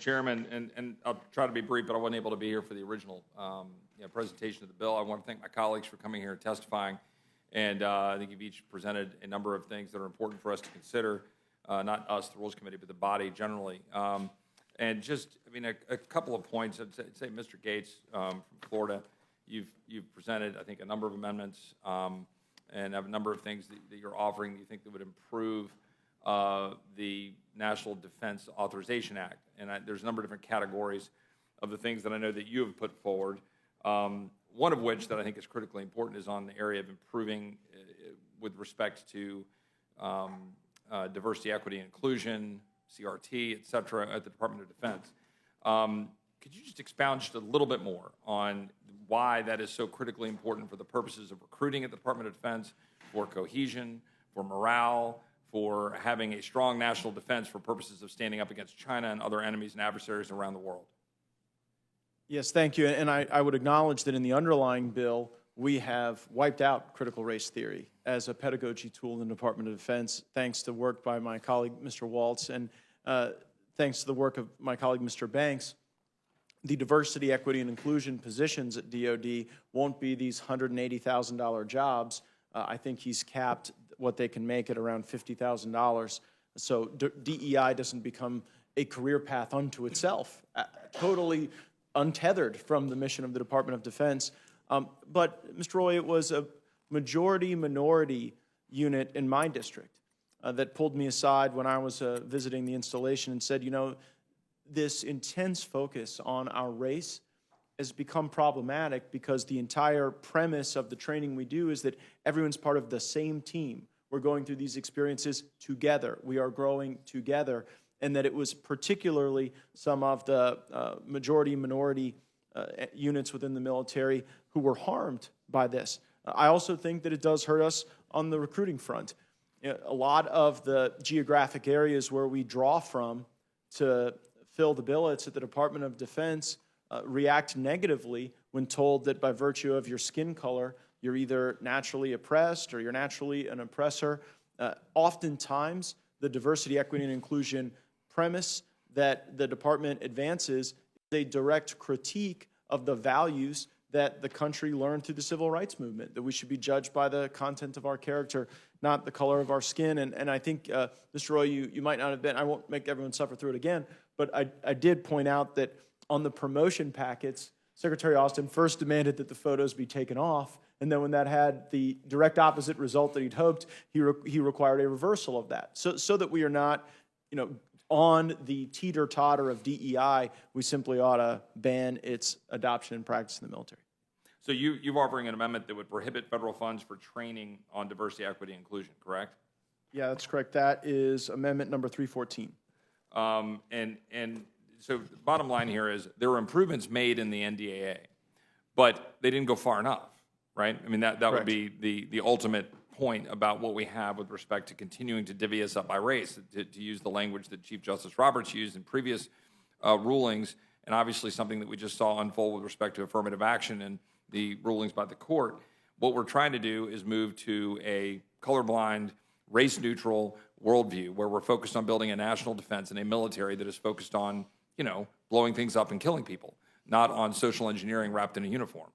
Chairman, and I'll try to be brief, but I wasn't able to be here for the original presentation of the bill. I want to thank my colleagues for coming here and testifying, and I think you've each presented a number of things that are important for us to consider, not us, the Rules Committee, but the body generally. And just, I mean, a couple of points. I'd say Mr. Gates from Florida, you've presented, I think, a number of amendments and have a number of things that you're offering that you think that would improve the National Defense Authorization Act. And there's a number of different categories of the things that I know that you have put forward. One of which that I think is critically important is on the area of improving with respect to diversity, equity, and inclusion, CRT, et cetera, at the Department of Defense. Could you just expound just a little bit more on why that is so critically important for the purposes of recruiting at the Department of Defense, for cohesion, for morale, for having a strong national defense for purposes of standing up against China and other enemies and adversaries around the world? Yes, thank you. And I would acknowledge that in the underlying bill, we have wiped out critical race theory as a pedagogy tool in the Department of Defense, thanks to work by my colleague, Mr. Waltz, and thanks to the work of my colleague, Mr. Banks. The diversity, equity, and inclusion positions at DOD won't be these $180,000 jobs. I think he's capped what they can make at around $50,000. So DEI doesn't become a career path unto itself, totally untethered from the mission of the Department of Defense. But, Mr. Roy, it was a majority-minority unit in my district that pulled me aside when I was visiting the installation and said, you know, this intense focus on our race has become problematic because the entire premise of the training we do is that everyone's part of the same team. We're going through these experiences together. We are growing together. And that it was particularly some of the majority-minority units within the military who were harmed by this. I also think that it does hurt us on the recruiting front. You know, a lot of the geographic areas where we draw from to fill the billets at the Department of Defense react negatively when told that by virtue of your skin color, you're either naturally oppressed or you're naturally an oppressor. Oftentimes, the diversity, equity, and inclusion premise that the department advances is a direct critique of the values that the country learned through the civil rights movement, that we should be judged by the content of our character, not the color of our skin. And I think, Mr. Roy, you might not have been, I won't make everyone suffer through it again, but I did point out that on the promotion packets, Secretary Austin first demanded that the photos be taken off, and then when that had the direct opposite result that he'd hoped, he required a reversal of that, so that we are not, you know, on the teeter-totter of DEI, we simply ought to ban its adoption and practice in the military. So you're offering an amendment that would prohibit federal funds for training on diversity, equity, and inclusion, correct? Yeah, that's correct. That is amendment number 314. And so the bottom line here is there were improvements made in the NDAA, but they didn't go far enough, right? I mean, that would be the ultimate point about what we have with respect to continuing to divvy us up by race, to use the language that Chief Justice Roberts used in previous rulings, and obviously something that we just saw unfold with respect to affirmative action and the rulings by the court. What we're trying to do is move to a colorblind, race-neutral worldview where we're focused on building a national defense and a military that is focused on, you know, blowing things up and killing people, not on social engineering wrapped in a uniform.